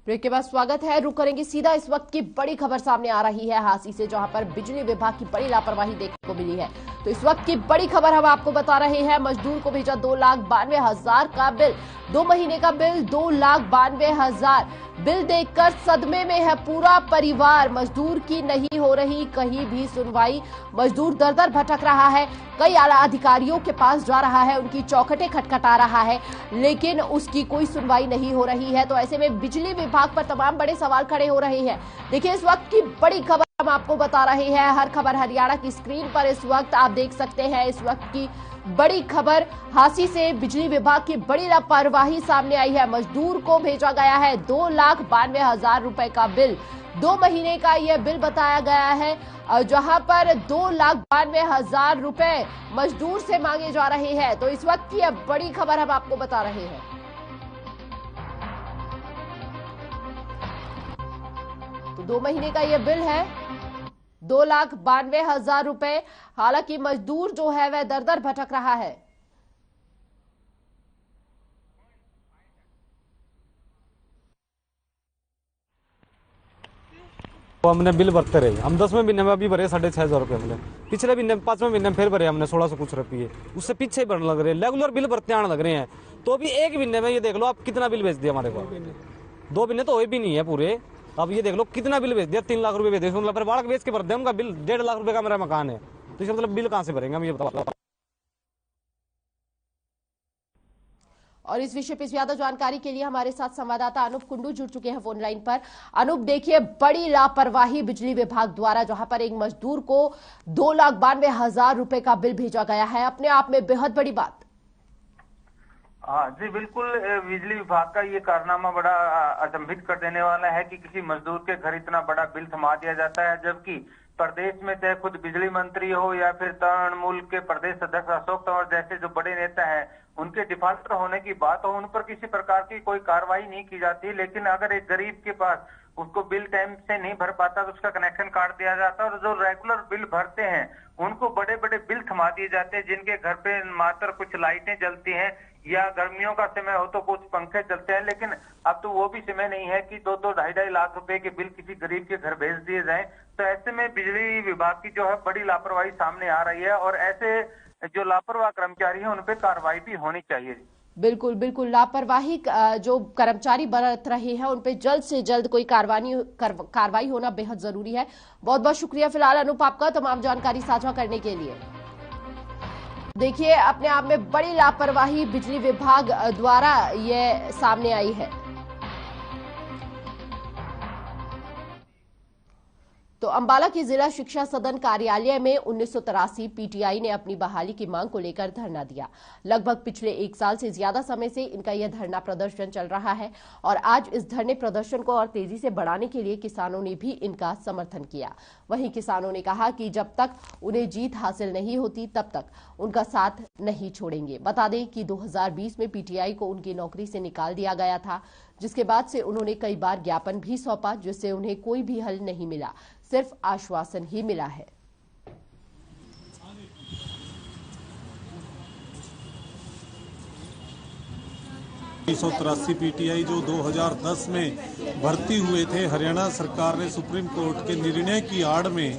Break के बाद स्वागत है। रुक करेंगे सीधा इस वक्त की बड़ी खबर सामने आ रही है हांसी से, जहां पर बिजली विभाग की बड़ी लापरवाही देखने को मिली है। तो इस वक्त की बड़ी खबर हम आपको बता रहे हैं। मजदूर को भेजा 2,92,000 का बिल, 2 महीने का बिल 2,92,000। बिल देखकर सदमे में है पूरा परिवार। मजदूर की नहीं हो रही कहीं भी सुनवाई। मजदूर दर दर भटक रहा है, कई आला अधिकारियों के पास जा रहा है, उनकी चौखटें खटखटा रहा है, लेकिन उसकी कोई सुनवाई नहीं हो रही है। तो ऐसे में बिजली विभाग पर तमाम बड़े सवाल खड़े हो रहे हैं। देखिए इस वक्त की बड़ी खबर हम आपको बता रहे हैं। हर खबर हरियाणा की स्क्रीन पर इस वक्त आप देख सकते हैं। इस वक्त की बड़ी खबर हांसी से बिजली विभाग की बड़ी लापरवाही सामने आई है। मजदूर को भेजा गया है 2,92,000 रुपए का बिल, 2 महीने का यह बिल बताया गया है, जहां पर 2,92,000 रुपए मजदूर से मांगे जा रहे हैं। तो इस वक्त की यह बड़ी खबर हम आपको बता रहे हैं। तो 2 महीने का यह बिल है 2,92,000 रुपए। हालांकि मजदूर जो है वह दर दर भटक रहा है। तो हमने बिल भरते रहे। हम 10वें महीने में अभी भरे 6,500 रुपये हमने, पिछले महीने 5वें महीने में फिर भरे हमने 1600 कुछ रुपये। उससे पीछे ही भरने लग रहे हैं, रेगुलर बिल भरते आने लग रहे हैं। तो अभी एक महीने में ये देख लो आप कितना बिल भेज दिया हमारे को। 2 महीने तो हुए भी नहीं है पूरे। अब ये देख लो कितना बिल भेज दिया, 3 लाख रुपए भेज दिए। मतलब फिर बाढ़ बेच के भर दिया उनका बिल। 1.5 लाख रुपए का मेरा मकान है, तो इसका मतलब बिल कहां से भरेंगे हम, ये बताओ। और इस विषय पर ज्यादा जानकारी के लिए हमारे साथ संवाददाता अनूप कुंडू जुड़ चुके हैं फोन लाइन पर। अनूप, देखिए बड़ी लापरवाही बिजली विभाग द्वारा, जहां पर एक मजदूर को 2,92,000 रुपए का बिल भेजा गया है, अपने आप में बेहद बड़ी बात। हाँ जी बिल्कुल, बिजली विभाग का ये कारनामा बड़ा अचंभित कर देने वाला है कि किसी मजदूर के घर इतना बड़ा बिल थमा दिया जाता है, जबकि प्रदेश में चाहे खुद बिजली मंत्री हो या फिर तृणमूल के प्रदेश अध्यक्ष अशोक तंवर जैसे जो बड़े नेता हैं, उनके डिफाल्टर होने की बात हो, उन पर किसी प्रकार की कोई कार्रवाई नहीं की जाती। लेकिन अगर एक गरीब के पास उसको बिल टाइम से नहीं भर पाता तो उसका कनेक्शन काट दिया जाता है, और जो रेगुलर बिल भरते हैं उनको बड़े बड़े बिल थमा दिए जाते हैं, जिनके घर पे मात्र कुछ लाइटें जलती हैं या गर्मियों का समय हो तो कुछ पंखे चलते हैं। लेकिन अब तो वो भी समय नहीं है कि 2-2, 2.5 लाख रुपए के बिल किसी गरीब के घर भेज दिए जाएं। तो ऐसे में बिजली विभाग की जो है बड़ी लापरवाही सामने आ रही है, और ऐसे जो लापरवाह कर्मचारी हैं उन पे कार्रवाई भी होनी चाहिए। बिल्कुल बिल्कुल, लापरवाही जो कर्मचारी बरत रहे हैं उन पे जल्द से जल्द कोई कार्रवाई होना बेहद जरूरी है। बहुत बहुत शुक्रिया फिलहाल अनूप आपका तमाम जानकारी साझा करने के लिए। देखिए अपने आप में बड़ी लापरवाही बिजली विभाग द्वारा ये सामने आई है। तो अंबाला की जिला शिक्षा सदन कार्यालय में 1983 पीटीआई ने अपनी बहाली की मांग को लेकर धरना दिया। लगभग पिछले 1 साल से ज्यादा समय से इनका यह धरना प्रदर्शन चल रहा है, और आज इस धरने प्रदर्शन को और तेजी से बढ़ाने के लिए किसानों ने भी इनका समर्थन किया। वहीं किसानों ने कहा कि जब तक उन्हें जीत हासिल नहीं होती तब तक उनका साथ नहीं छोड़ेंगे। बता दें कि 2020 में पीटीआई को उनकी नौकरी से निकाल दिया गया था, जिसके बाद से उन्होंने कई बार ज्ञापन भी सौंपा, जिससे उन्हें कोई भी हल नहीं मिला, सिर्फ आश्वासन ही मिला है। 1983 पीटीआई जो 2010 में भर्ती हुए थे, हरियाणा सरकार ने सुप्रीम कोर्ट के निर्णय की आड़ में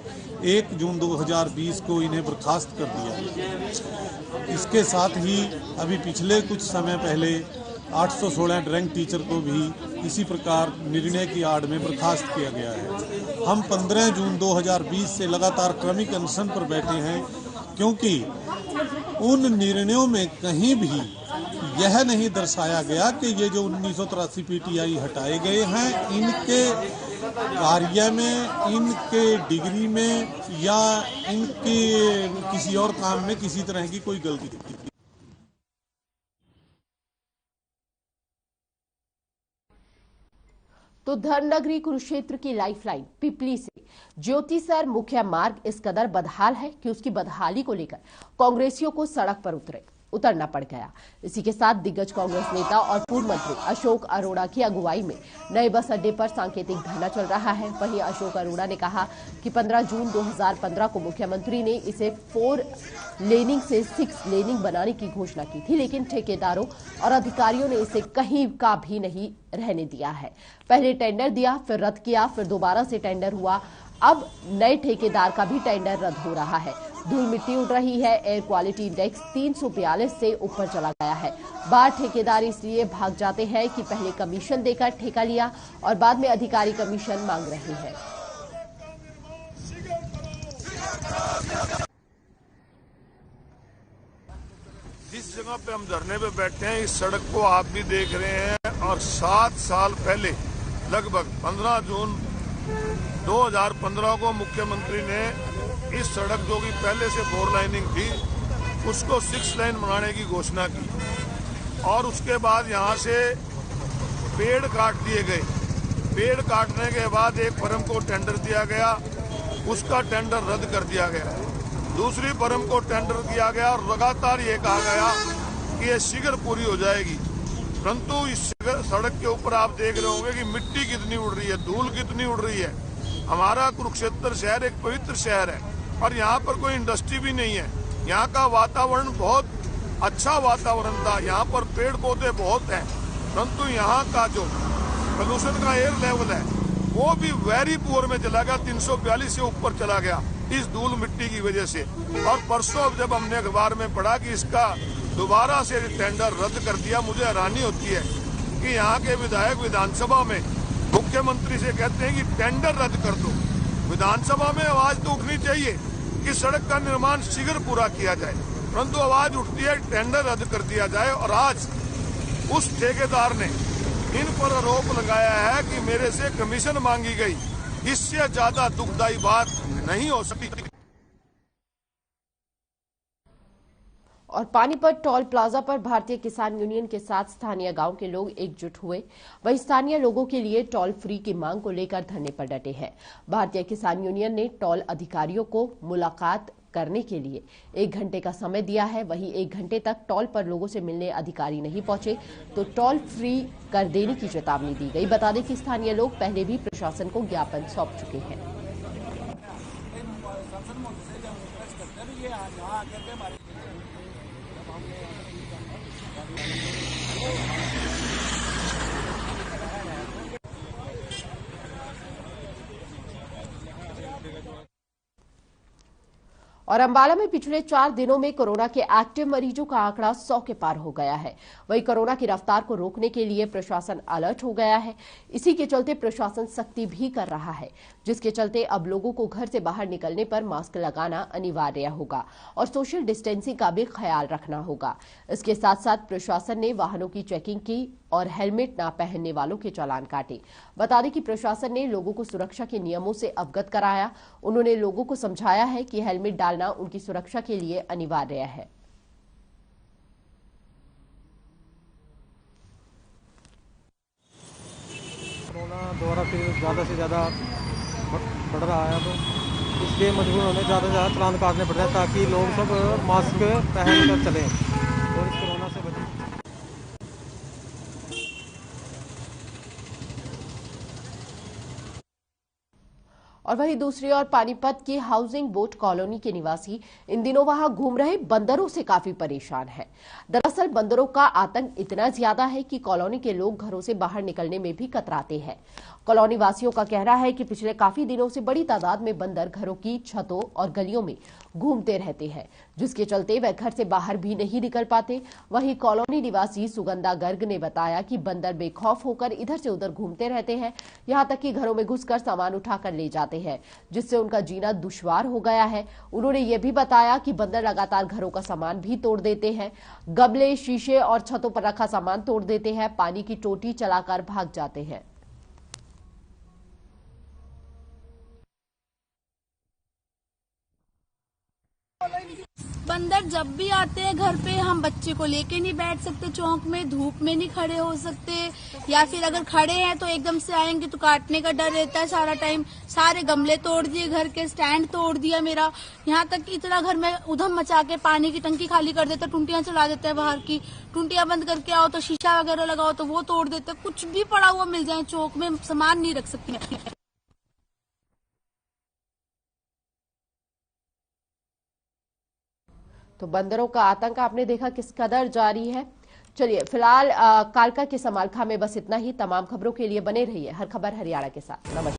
1 जून 2020 को इन्हें बर्खास्त कर दिया। इसके साथ ही अभी पिछले कुछ समय पहले 816 रैंक टीचर को भी इसी प्रकार निर्णय की आड़ में बर्खास्त किया गया है। हम 15 जून 2020 से लगातार क्रमिक अनशन पर बैठे हैं, क्योंकि उन निर्णयों में कहीं भी यह नहीं दर्शाया गया कि ये जो 1983 पीटीआई हटाए गए हैं, इनके कार्य में, इनके डिग्री में या इनके किसी और काम में किसी तरह की कोई गलती थी। तो धर्मनगरी कुरुक्षेत्र की लाइफलाइन पिपली से ज्योतिसर मुख्य मार्ग इस कदर बदहाल है कि उसकी बदहाली को लेकर कांग्रेसियों को सड़क पर उतरना पड़ गया। इसी के साथ दिग्गज कांग्रेस नेता और पूर्व मंत्री अशोक अरोड़ा की अगुवाई में नए बस अड्डे पर सांकेतिक धरना चल रहा है। वहीं अशोक अरोड़ा ने कहा कि 15 जून 2015 को मुख्यमंत्री ने इसे 4 लेनिंग से 6 लेनिंग बनाने की घोषणा की थी, लेकिन ठेकेदारों और अधिकारियों ने इसे कहीं का भी नहीं रहने दिया है। पहले टेंडर दिया, फिर रद्द किया, फिर दोबारा से टेंडर हुआ। अब नए ठेकेदार का भी टेंडर रद्द हो रहा है। धूल मिट्टी उड़ रही है। एयर क्वालिटी इंडेक्स 342 से ऊपर चला गया है। बार ठेकेदार इसलिए भाग जाते हैं कि पहले कमीशन देकर ठेका लिया और बाद में अधिकारी कमीशन मांग रहे हैं। जिस जगह पे हम धरने पे बैठे हैं, इस सड़क को आप भी देख रहे हैं और 7 साल पहले लगभग 15 जून 2015 को मुख्यमंत्री ने इस सड़क जो कि पहले से 4 लाइनिंग थी उसको 6 लाइन बनाने की घोषणा की और उसके बाद यहाँ से पेड़ काट दिए गए। पेड़ काटने के बाद एक फर्म को टेंडर दिया गया, उसका टेंडर रद्द कर दिया गया। दूसरी फर्म को टेंडर दिया गया और लगातार ये कहा गया कि ये शीघ्र पूरी हो जाएगी, परंतु इस सड़क के ऊपर आप देख रहे होंगे कि मिट्टी कितनी उड़ रही है, धूल कितनी उड़ रही है। हमारा कुरुक्षेत्र शहर एक पवित्र शहर है और यहाँ पर कोई इंडस्ट्री भी नहीं है। यहाँ का वातावरण बहुत अच्छा वातावरण था, यहाँ पर पेड़ पौधे बहुत हैं, परंतु यहाँ का जो पोल्यूशन का एयर लेवल है वो भी वेरी पुअर में चला गया, 342 से ऊपर चला गया इस धूल मिट्टी की वजह से। और परसों जब हमने अखबार में पढ़ा कि इसका दोबारा से टेंडर रद्द कर दिया, मुझे हैरानी होती है कि यहाँ के विधायक विधानसभा में मुख्यमंत्री से कहते हैं कि टेंडर रद्द कर दो। विधानसभा में आवाज तो उठनी चाहिए कि सड़क का निर्माण शीघ्र पूरा किया जाए, परंतु आवाज उठती है टेंडर रद्द कर दिया जाए। और आज उस ठेकेदार ने इन पर आरोप लगाया है कि मेरे से कमीशन मांगी गई। इससे ज्यादा दुखदायी बात नहीं हो सकती। और पानीपत टोल प्लाजा पर भारतीय किसान यूनियन के साथ स्थानीय गांव के लोग एकजुट हुए। वहीं स्थानीय लोगों के लिए टोल फ्री की मांग को लेकर धरने पर डटे हैं। भारतीय किसान यूनियन ने टोल अधिकारियों को मुलाकात करने के लिए 1 घंटे का समय दिया है। वहीं 1 घंटे तक टोल पर लोगों से मिलने अधिकारी नहीं पहुंचे तो टोल फ्री कर देने की चेतावनी दी गई। बता दें कि स्थानीय लोग पहले भी प्रशासन को ज्ञापन सौंप चुके हैं। और अंबाला में पिछले 4 दिनों में कोरोना के एक्टिव मरीजों का आंकड़ा 100 के पार हो गया है। वहीं कोरोना की रफ्तार को रोकने के लिए प्रशासन अलर्ट हो गया है। इसी के चलते प्रशासन सख्ती भी कर रहा है, जिसके चलते अब लोगों को घर से बाहर निकलने पर मास्क लगाना अनिवार्य होगा और सोशल डिस्टेंसिंग का भी ख्याल रखना होगा। इसके साथ साथ प्रशासन ने वाहनों की चेकिंग की और हेलमेट न पहनने वालों के चालान काटे। बता दें कि प्रशासन ने लोगों को सुरक्षा के नियमों से अवगत कराया। उन्होंने लोगों को समझाया है कि हेलमेट डालना उनकी सुरक्षा के लिए अनिवार्य है। कोरोना द्वारा फिर ज़्यादा से ज़्यादा बढ़ रहा है, तो इसलिए मजबूर होने ज़्यादा से ज़्यादा चालान काटने पड़ रहे हैं ताकि लोग सब मास्क पहन कर चलें और इस कोरोना से बचें। और वहीं दूसरी ओर पानीपत की हाउसिंग बोट कॉलोनी के निवासी इन दिनों वहां घूम रहे बंदरों से काफी परेशान हैं। दरअसल बंदरों का आतंक इतना ज्यादा है कि कॉलोनी के लोग घरों से बाहर निकलने में भी कतराते हैं। कॉलोनी वासियों का कहना है कि पिछले काफी दिनों से बड़ी तादाद में बंदर घरों की छतों और गलियों में घूमते रहते हैं, जिसके चलते वे घर से बाहर भी नहीं निकल पाते। वहीं कॉलोनी निवासी सुगंधा गर्ग ने बताया कि बंदर बेखौफ होकर इधर से उधर घूमते रहते हैं, यहां तक कि घरों में घुसकर सामान उठाकर ले जाते हैं, जिससे उनका जीना दुश्वार हो गया है। उन्होंने ये भी बताया कि बंदर लगातार घरों का सामान भी तोड़ देते हैं, गमले, शीशे और छतों पर रखा सामान तोड़ देते हैं, पानी की टोटी चलाकर भाग जाते हैं। बंदर जब भी आते हैं घर पे, हम बच्चे को लेके नहीं बैठ सकते चौक में, धूप में नहीं खड़े हो सकते, या फिर अगर खड़े हैं तो एकदम से आएंगे तो काटने का डर रहता है सारा टाइम। सारे गमले तोड़ दिए, घर के स्टैंड तोड़ दिया मेरा, यहाँ तक कि इतना घर में उधम मचा के पानी की टंकी खाली कर देता, टुंटियां चला देता है बाहर की, टुंटियां बंद करके आओ तो शीशा वगैरह लगाओ तो वो तोड़ देते, कुछ भी पड़ा हुआ मिल जाए चौक में सामान नहीं रख सकती। तो बंदरों का आतंक आपने देखा किस कदर जारी है। चलिए फिलहाल कालका के समालखा में बस इतना ही। तमाम खबरों के लिए बने रहिए हर खबर हरियाणा के साथ। नमस्कार।